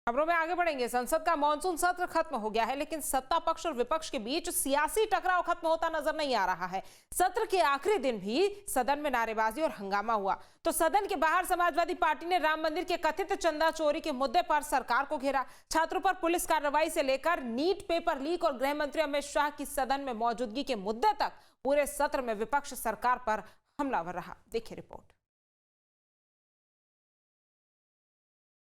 खबरों में आगे बढ़ेंगे। संसद का मॉनसून सत्र खत्म हो गया है, लेकिन सत्ता पक्ष और विपक्ष के बीच सियासी टकराव खत्म होता नजर नहीं आ रहा है। सत्र के आखिरी दिन भी सदन में नारेबाजी और हंगामा हुआ, तो सदन के बाहर समाजवादी पार्टी ने राम मंदिर के कथित चंदा चोरी के मुद्दे पर सरकार को घेरा। छात्रों पर पुलिस कार्रवाई से लेकर नीट पेपर लीक और गृह मंत्री अमित शाह की सदन में मौजूदगी के मुद्दे तक पूरे सत्र में विपक्ष सरकार पर हमलावर रहा। देखिए रिपोर्ट।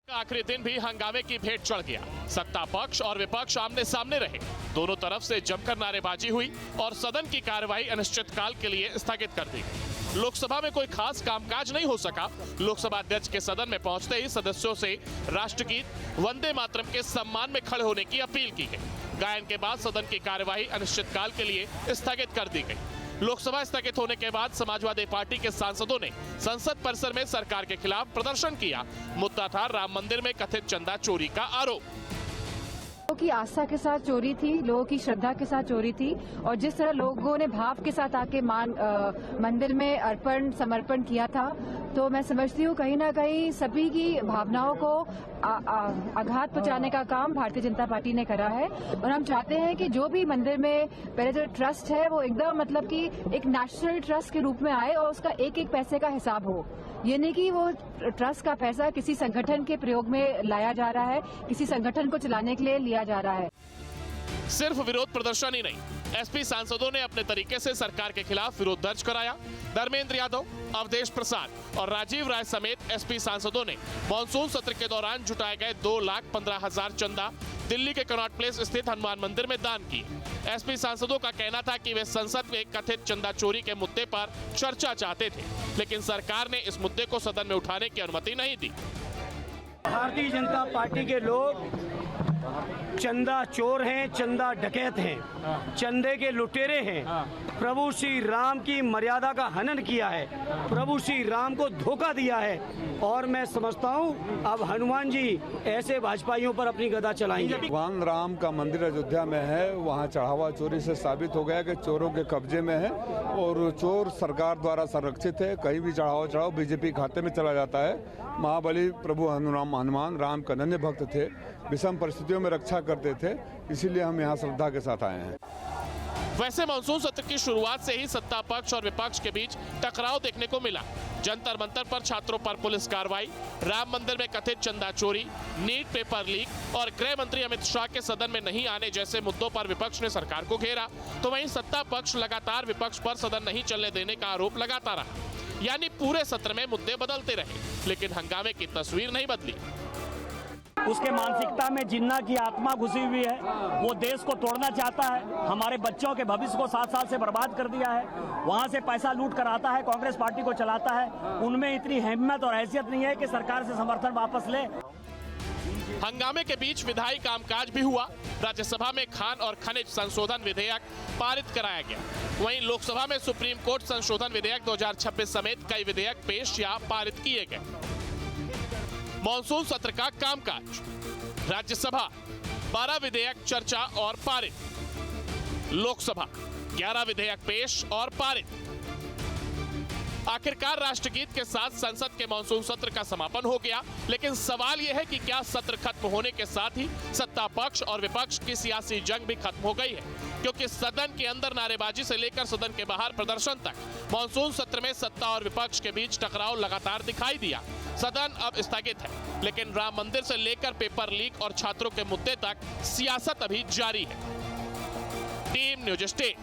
आखिरी दिन भी हंगामे की भेंट चढ़ गया। सत्ता पक्ष और विपक्ष आमने सामने रहे, दोनों तरफ से जमकर नारेबाजी हुई और सदन की कार्यवाही अनिश्चितकाल के लिए स्थगित कर दी गई। लोकसभा में कोई खास कामकाज नहीं हो सका। लोकसभा अध्यक्ष के सदन में पहुंचते ही सदस्यों से राष्ट्रगीत वंदे मातरम के सम्मान में खड़े होने की अपील की गई। गायन के बाद सदन की कार्यवाही अनिश्चितकाल के लिए स्थगित कर दी गई। लोकसभा स्थगित होने के बाद समाजवादी पार्टी के सांसदों ने संसद परिसर में सरकार के खिलाफ प्रदर्शन किया। मुद्दा था राम मंदिर में कथित चंदा चोरी का आरोप। लोगों की आस्था के साथ चोरी थी, लोगों की श्रद्धा के साथ चोरी थी, और जिस तरह लोगों ने भाव के साथ आके मंदिर में अर्पण समर्पण किया था, तो मैं समझती हूँ कहीं ना कहीं सभी की भावनाओं को आघात पहुंचाने का काम भारतीय जनता पार्टी ने करा है। और हम चाहते हैं कि जो भी मंदिर में पहले जो ट्रस्ट है वो एकदम मतलब कि एक नेशनल ट्रस्ट के रूप में आए और उसका एक एक पैसे का हिसाब हो। ये नहीं कि वो ट्रस्ट का पैसा किसी संगठन के प्रयोग में लाया जा रहा है, किसी संगठन को चलाने के लिए लिया जा रहा है। सिर्फ विरोध प्रदर्शन ही नहीं, एसपी सांसदों ने अपने तरीके से सरकार के खिलाफ विरोध दर्ज कराया। धर्मेंद्र यादव, अवधेश प्रसाद और राजीव राय समेत एसपी सांसदों ने मॉनसून सत्र के दौरान जुटाए गए 2,15,000 चंदा दिल्ली के कनॉट प्लेस स्थित हनुमान मंदिर में दान किए। एसपी सांसदों का कहना था कि वे संसद में कथित चंदा चोरी के मुद्दे पर चर्चा चाहते थे, लेकिन सरकार ने इस मुद्दे को सदन में उठाने की अनुमति नहीं दी। भारतीय जनता पार्टी के लोग चंदा चोर हैं, चंदा डकैत हैं, चंदे के लुटेरे हैं। प्रभु श्री राम की मर्यादा का हनन किया है, प्रभु श्री राम को धोखा दिया है, और मैं समझता हूं अब हनुमान जी ऐसे भाजपाइयों पर अपनी गदा चलाएंगे। भगवान राम का मंदिर अयोध्या में है, वहां चढ़ावा चोरी से साबित हो गया कि चोरों के कब्जे में है और चोर सरकार द्वारा संरक्षित है। कहीं भी चढ़ावा चढ़ाओ बीजेपी खाते में चला जाता है। महाबली प्रभु हनुमान राम का अनन्य भक्त थे, विषम परिस्थितियों में रक्षा करते थे, इसीलिए हम यहाँ श्रद्धा के साथ आए हैं। वैसे मानसून सत्र की शुरुआत से ही सत्ता पक्ष और विपक्ष के बीच टकराव देखने को मिला। जंतर मंतर पर छात्रों पर पुलिस कार्रवाई, राम मंदिर में कथित चंदा चोरी, नीट पेपर लीक और गृह मंत्री अमित शाह के सदन में नहीं आने जैसे मुद्दों पर विपक्ष ने सरकार को घेरा, तो वहीं सत्ता पक्ष लगातार विपक्ष पर सदन नहीं चलने देने का आरोप लगाता रहा। यानी पूरे सत्र में मुद्दे बदलते रहे, लेकिन हंगामे की तस्वीर नहीं बदली। उसके मानसिकता में जिन्ना की आत्मा घुसी हुई है, वो देश को तोड़ना चाहता है, हमारे बच्चों के भविष्य को 7 साल से बर्बाद कर दिया है, वहां से पैसा लूट कर आता है, कांग्रेस पार्टी को चलाता है। उनमें इतनी हिम्मत और हैसियत नहीं है कि सरकार से समर्थन वापस ले। हंगामे के बीच विधायी कामकाज भी हुआ। राज्यसभा में खान और खनिज संशोधन विधेयक पारित कराया गया। वहीं लोकसभा में सुप्रीम कोर्ट संशोधन विधेयक 2026 समेत कई विधेयक पेश या पारित किए गए। मॉनसून सत्र का कामकाज, राज्यसभा 12 विधेयक चर्चा और पारित, लोकसभा 11 विधेयक पेश और पारित। आखिरकार राष्ट्रगीत के साथ संसद के मॉनसून सत्र का समापन हो गया, लेकिन सवाल यह है कि क्या सत्र खत्म होने के साथ ही सत्ता पक्ष और विपक्ष की सियासी जंग भी खत्म हो गई है? क्योंकि सदन के अंदर नारेबाजी से लेकर सदन के बाहर प्रदर्शन तक मॉनसून सत्र में सत्ता और विपक्ष के बीच टकराव लगातार दिखाई दिया। सदन अब स्थगित है, लेकिन राम मंदिर से लेकर पेपर लीक और छात्रों के मुद्दे तक सियासत अभी जारी है। Team news state.